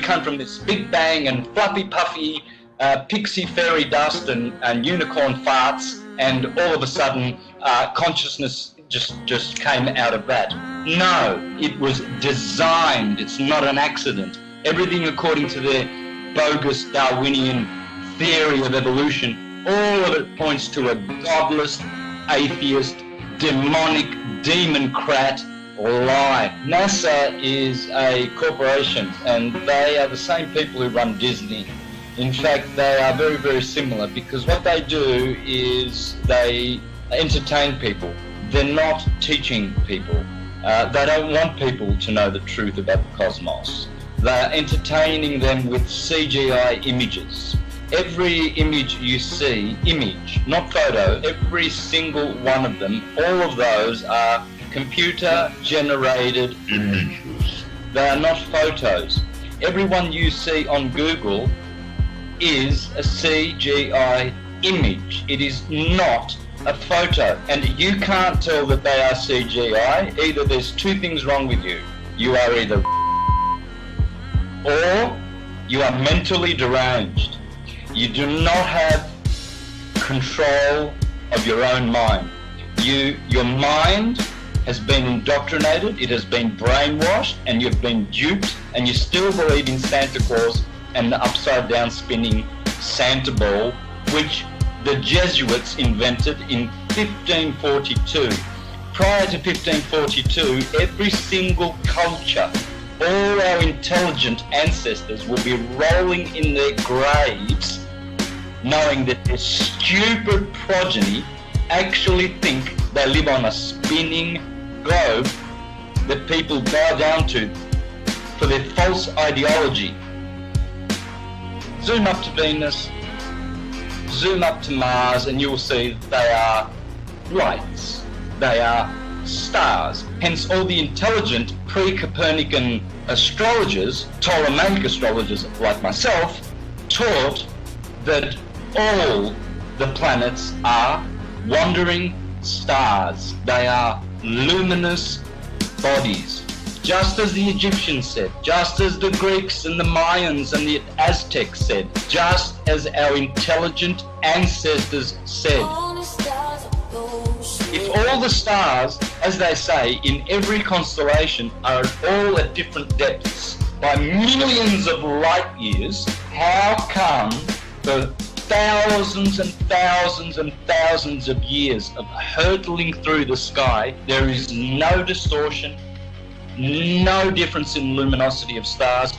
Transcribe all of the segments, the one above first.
come from this big bang and fluffy puffy pixie fairy dust and unicorn farts, and all of a sudden consciousness just came out of that. No, it was designed. It's not an accident. Everything according to the bogus Darwinian theory of evolution, all of it points to a godless, atheist, demonic, demon-crat lie. NASA is a corporation, and they are the same people who run Disney. In fact, they are very, very similar, because what they do is they entertain people. They're not teaching people. They don't want people to know the truth about the cosmos. They're entertaining them with CGI images. Every image you see, image, not photo, every single one of them, all of those are computer-generated images. They are not photos. Every one you see on Google is a CGI image. It is not a photo. And you can't tell that they are CGI. Either there's two things wrong with you. You are either or you are mentally deranged. You do not have control of your own mind. Your mind has been indoctrinated, it has been brainwashed, and you've been duped, and you still believe in Santa Claus and the upside down spinning Santa ball, which the Jesuits invented in 1542. Prior to 1542, every single culture, all our intelligent ancestors will be rolling in their graves knowing that their stupid progeny actually think they live on a spinning globe that people bow down to for their false ideology. Zoom up to Venus, zoom up to Mars, and you will see that they are lights. They are stars. Hence all the intelligent pre-Copernican astrologers, Ptolemaic astrologers like myself, taught that all the planets are wandering stars. They are luminous bodies. Just as the Egyptians said, just as the Greeks and the Mayans and the Aztecs said, just as our intelligent ancestors said. If all the stars, as they say, in every constellation are all at different depths by millions of light years, how come for thousands and thousands and thousands of years of hurtling through the sky, there is no distortion, no difference in luminosity of stars?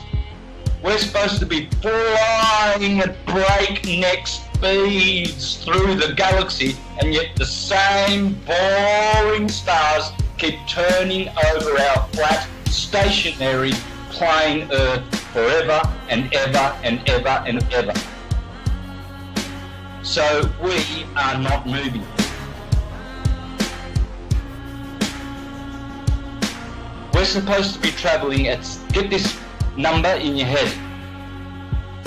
We're supposed to be flying at breakneck speeds through the galaxy, and yet the same boring stars keep turning over our flat, stationary, plain Earth forever and ever and ever and ever. So we are not moving. We're supposed to be traveling at, get this number in your head,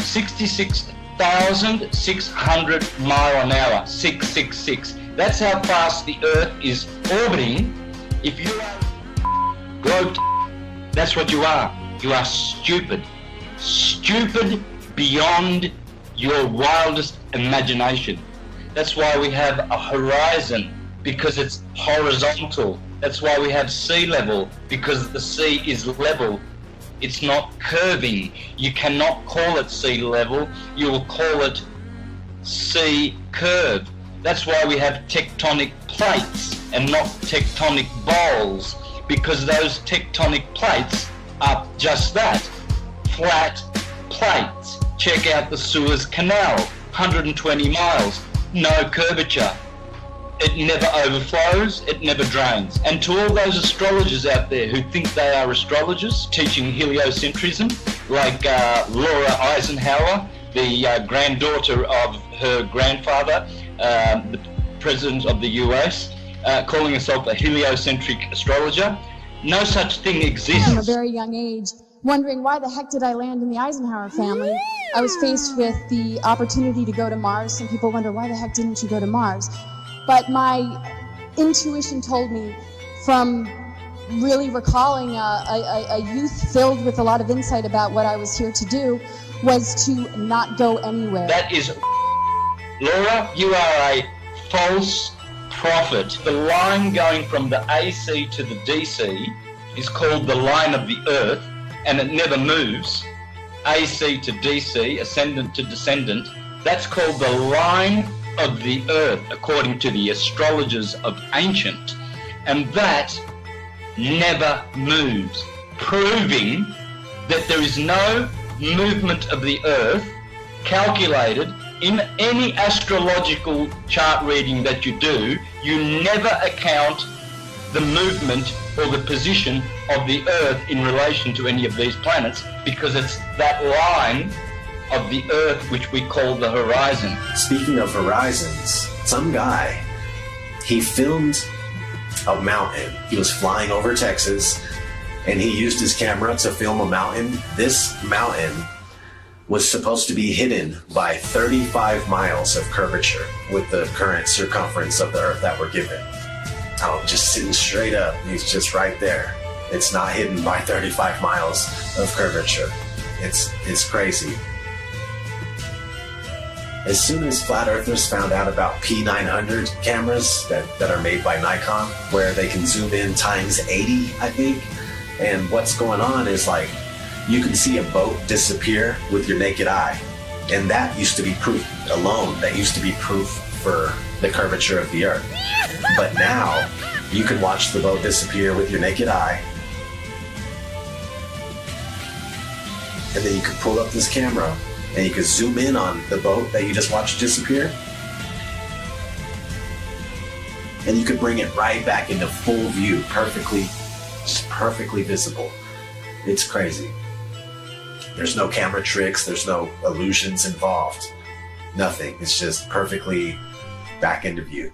66,600 mile an hour, 666. That's how fast the Earth is orbiting. If you are globe, that's what you are. You are stupid. Stupid beyond your wildest imagination. That's why we have a horizon, because it's horizontal. That's why we have sea level, because the sea is level. It's not curving. You cannot call it sea level. You will call it sea curve. That's why we have tectonic plates and not tectonic bowls, because those tectonic plates are just that, flat plates. Check out the Suez Canal, 120 miles, no curvature. It never overflows, it never drains. And to all those astrologers out there who think they are astrologers, teaching heliocentrism, like Laura Eisenhower, the granddaughter of her grandfather, the president of the US, calling herself a heliocentric astrologer, no such thing exists. From a very young age, wondering why the heck did I land in the Eisenhower family. I was faced with the opportunity to go to Mars. Some people wonder, why the heck didn't you go to Mars? But my intuition told me from really recalling a youth filled with a lot of insight about what I was here to do was to not go anywhere. That is, Laura, you are a false prophet. The line going from the AC to the DC is called the line of the earth, and it never moves. AC to DC, ascendant to descendant, that's called the line of the earth, according to the astrologers of ancient. And that never moves, proving that there is no movement of the earth calculated in any astrological chart reading that you do. You never account the movement or the position of the earth in relation to any of these planets, because it's that line of the earth which we call the horizon. Speaking of horizons, some guy, he filmed a mountain. He was flying over Texas and he used his camera to film a mountain. This mountain was supposed to be hidden by 35 miles of curvature with the current circumference of the earth that we're given. Oh, just sitting straight up. He's just right there. It's not hidden by 35 miles of curvature. It's crazy. As soon as flat earthers found out about P900 cameras that are made by Nikon, where they can zoom in times 80, I think, and what's going on is like, you can see a boat disappear with your naked eye. And that used to be proof alone. That used to be proof for the curvature of the earth. But now, you can watch the boat disappear with your naked eye. And then you can pull up this camera and you can zoom in on the boat that you just watched disappear. And you could bring it right back into full view, perfectly visible. It's crazy. There's no camera tricks, there's no illusions involved. Nothing. It's just perfectly back into view.